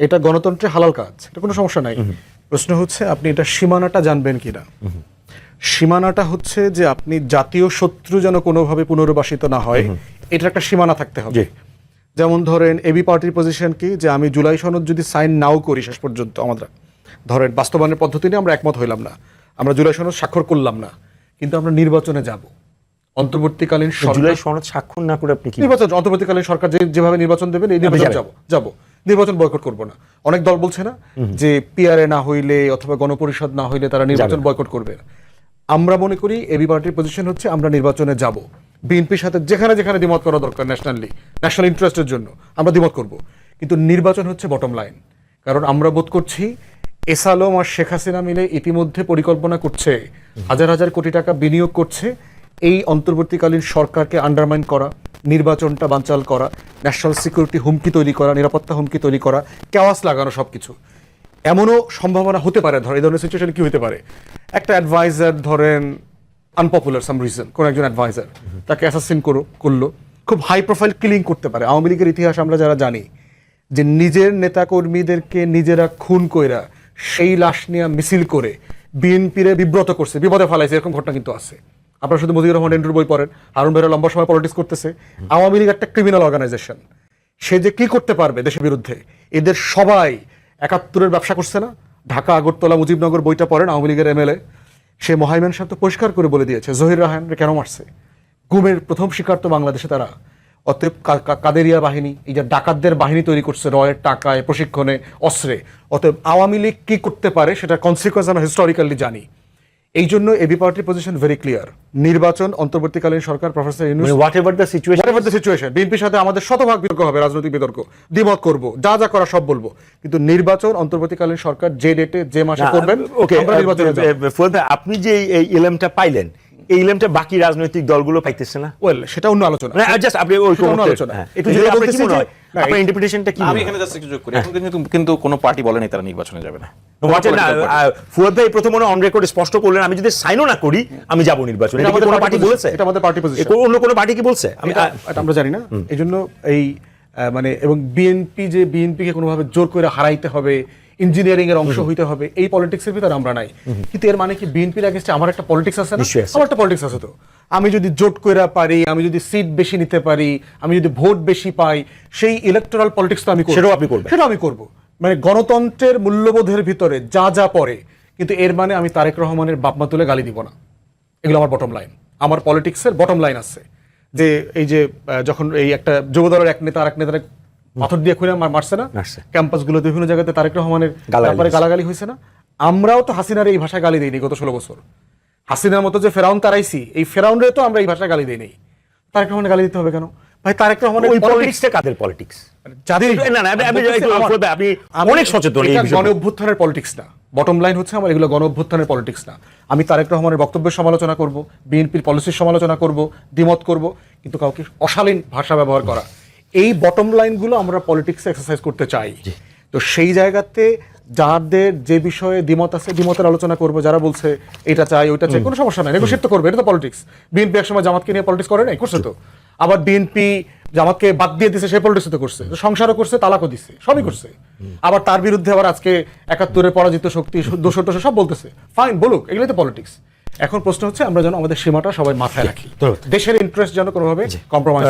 এটা গণতন্ত্রে হালাল কাজ, এটা কোনো সমস্যা নাই। প্রশ্ন হচ্ছে আপনি এটা সীমানাটা জানবেন কিনা। সীমানাটা হচ্ছে যে আপনি জাতীয় শত্রু যেন কোনোভাবে পুনর্বাসিত না হয়, এটার একটা সীমানা থাকতে হবে। যেমন ধরেন এবি পার্টির পজিশন কি, যে আমি জুলাই সনদ যদি সাইন নাও করি শেষ পর্যন্ত, আমরা ধরেন বাস্তবায়নের পদ্ধতি নিয়ে আমরা একমত হইলাম না, আমরা জুলাই সনদ স্বাক্ষর করলাম না, কিন্তু আমরা নির্বাচনে যাব। অন্তর্বর্তীকালীন জুলাই সনদ স্বাক্ষর না করে আপনি কি নির্বাচন, অন্তর্বর্তীকালীন সরকার যেভাবে নির্বাচন দেবেন এই নির্বাচন যাব, নির্বাচন বয়কট করব না। অনেক দল বলছে না যে পিআরএ না হইলে অথবা গণপরিষদ না হইলে তারা নির্বাচন বয়কট করবে। আমরা মনে করি এবি পার্টির পজিশন হচ্ছে আমরা নির্বাচনে যাব। বিএনপির সাথে যেখানে যেখানে দ্বিমত করা দরকার ন্যাশনাল ইন্টারেস্টের জন্য আমরা দ্বিমত করব, কিন্তু নির্বাচন হচ্ছে বটম লাইন। কারণ আমরা বোধ করছি এস আলম আর শেখ হাসিনা মিলে ইতিমধ্যে পরিকল্পনা করছে, হাজার হাজার কোটি টাকা বিনিয়োগ করছে এই অন্তর্বর্তীকালীন সরকারকে আন্ডারমাইন করা, নির্বাচনটা বানচাল করা, ন্যাশনাল সিকিউরিটি হুমকি তৈরি করা, নিরাপত্তা হুমকি তৈরি করা, কেওয়াস লাগানো, সবকিছু। এমনও সম্ভাবনা হতে পারে, ধর এই ধরনের সিচুয়েশন কি হতে পারে, একটা অ্যাডভাইজার ধরেন আনপপুলার সাম রিজন, কোন একজন অ্যাডভাইজার তাকে অ্যাসাসিন করলো, খুব হাই প্রোফাইল কিলিং করতে পারে। আওয়ামী লীগের ইতিহাস আমরা যারা জানি যে নিজের নেতাকর্মীদেরকে নিজেরা খুন কইরা সেই লাশ নিয়ে মিছিল করে বিএনপিরে বিব্রত করছে, বিপদে ফেলাইছে, এরকম ঘটনা কিন্তু আছে। আপনারা শুধু মজিবুর রহমান এন্ড্রুর বই পড়েন, হারুন ভাইরা লম্বা সময় পলিটিক্স করতেছে। আওয়ামী লীগ একটা ক্রিমিনাল অর্গানাইজেশন, সে যে কি করতে পারবে দেশের বিরুদ্ধে, এদের সবাই ৭১-এর ব্যবসা করছে না। ঢাকা আগরতলা মুজিবনগর বইটা পড়েন, আওয়ামী লীগের এমএলএ সে মহাইমান সাহেব তো পরিষ্কার করে বলে দিয়েছে জহির রায়হানরে কেন মারছে। গুমের প্রথম শিকার তো বাংলাদেশে তারা। অতএব কাদেরিয়া বাহিনী, এই যে ডাকাতদের বাহিনী তৈরি করছে রয়ের টাকায়, প্রশিক্ষণে, অস্ত্রে। অতএব আওয়ামী লীগ কি করতে পারে সেটা কনসিকুয়েন্স আমরা হিস্টোরিক্যালি জানি। এই জন্য এবি পার্টির পজিশন ভেরি ক্লিয়ার। নির্বাচন, অন্তর্বর্তীকালীন সরকার, professor Yunus, whatever the situation, বিএনপির সাথে আমাদের শতভাগ বিতর্ক হবে, রাজনৈতিক বিতর্ক, দ্বিমত করব, যা যা করা সব বলবো, কিন্তু নির্বাচন অন্তর্বর্তীকালীন সরকার যে ডেটে যে মাসে করবেন আমরা নির্বাচনে যাব। আপনি যে এই ইলমটা পাইলেন, এই ইলমটা বাকি রাজনৈতিক দলগুলো পাইতেছে না। ওয়েল, সেটা অন্য আলোচনা, জাস্ট আপনি ওই আলোচনা একটু যদি আপনি কি মনে হয় আপনার ইন্টারপ্রিটেশনটা কি? আমি এখানে জাস্ট একটু যোগ করি, এখন কিন্তু কোনো পার্টি বলেনি তারা নির্বাচনে যাবে না। ফুয়াদ ভাই প্রথম অন রেকর্ড স্পষ্ট করলেন আমি যদি সাইনও না করি আমি যাব নির্বাচনে। এটা কোনো পার্টি বলেছে? এটা আমাদের পার্টি পজিশন। অন্য কোনো পার্টি কি বলছে? আমরা জানি না। এইজন্য এই মানে এবং বিএনপিকে কোনোভাবে জোর করে হারাইতে হবে, ইঞ্জিনিয়ারিং এর অংশ হইতে হবে, এই পলিটিক্সের ভিতরে আমরা নাই। কিন্তু এর মানে কি বিএনপির এগেইনস্টে আমার একটা পলিটিক্স আছে না? আমার একটা পলিটিক্স আছে। তো আমি যদি জোট কইরা পারি, আমি যদি সিট বেশি নিতে পারি, আমি যদি ভোট বেশি পাই, সেই ইলেকটোরাল পলিটিক্স তো আমি করব। সেটা আমি করব। মানে গণতন্ত্রের মূল্যবোধের ভিতরে যা যা পড়ে, কিন্তু এর মানে আমি তারেক রহমানের বাপমা তুলে গালি দিব না। এগুলো আমার বটম লাইন। আমার পলিটিক্সের বটম লাইন আছে যে এই যে যখন এই একটা যুবদলের এক নেতা আরেক নেতার পাথর দিয়ে খুলে মারছে না, ক্যাম্পাসগুলোতে বিভিন্ন জায়গাতে তারেক রহমানের ব্যাপারে গালাগালি হয়েছে না, আমরাও তো হাসিনার এই ভাষায় গালি দিইনি গত 16 বছর। হাসিনার মতো যে ফেরাউন তারাইছি, এই ফেরাউনরে তো আমরা এই ভাষায় গালি দিইনি। তারেক রহমানের গালি দিতে হবে কেন ভাই? তারেক রহমানের ওই পলিটিক্সটা কাদের পলিটিক্স? যাদের আপনি অনেক সচেতন। এই গণ অভ্যুত্থানের পলিটিক্স না, বটম লাইন হচ্ছে আমার এগুলো গণ অভ্যুত্থানের পলিটিক্স না। আমি তারেক রহমানের বক্তব্যের সমালোচনা করব, বিএনপির পলিসির সমালোচনা করব, দ্বিমত করব, কিন্তু কাউকে অশালীন ভাষা ব্যবহার করা, এই বটম লাইনগুলো আমরা পলিটিক্সে এক্সারসাইজ করতে চাই। তো সেই জায়গাতে যাদের যে বিষয়ে দ্বিমত আছে, দ্বিমতের আলোচনা করবো। যারা বলছে এটা চাই ওইটা চাই, কোনো সমস্যা নাই, নেগোশিয়েট তো করবে, এটা তো পলিটিক্স। বিএনপি একসময় জামাতকে নিয়ে পলিটিক্স করে নাই, করছে তো। আবার বিএনপি জামাতকে বাদ দিয়ে দিছে, সেই পলিটিক্স তো করছে, সংসারও করছে, তালাকও দিচ্ছে, সবই করছে। আবার তার বিরুদ্ধে আবার আজকে ৭১-এর পরাজিত শক্তি, দোষর সব বলতেছে, ফাইন, বলুক, এগুলোই তো পলিটিক্স। এখন প্রশ্ন হচ্ছে আমরা যেন আমাদের সীমাটা সবাই মাথায় রাখি, দেশের ইন্টারেস্ট যেন কোনোভাবে কম্প্রোমাইজ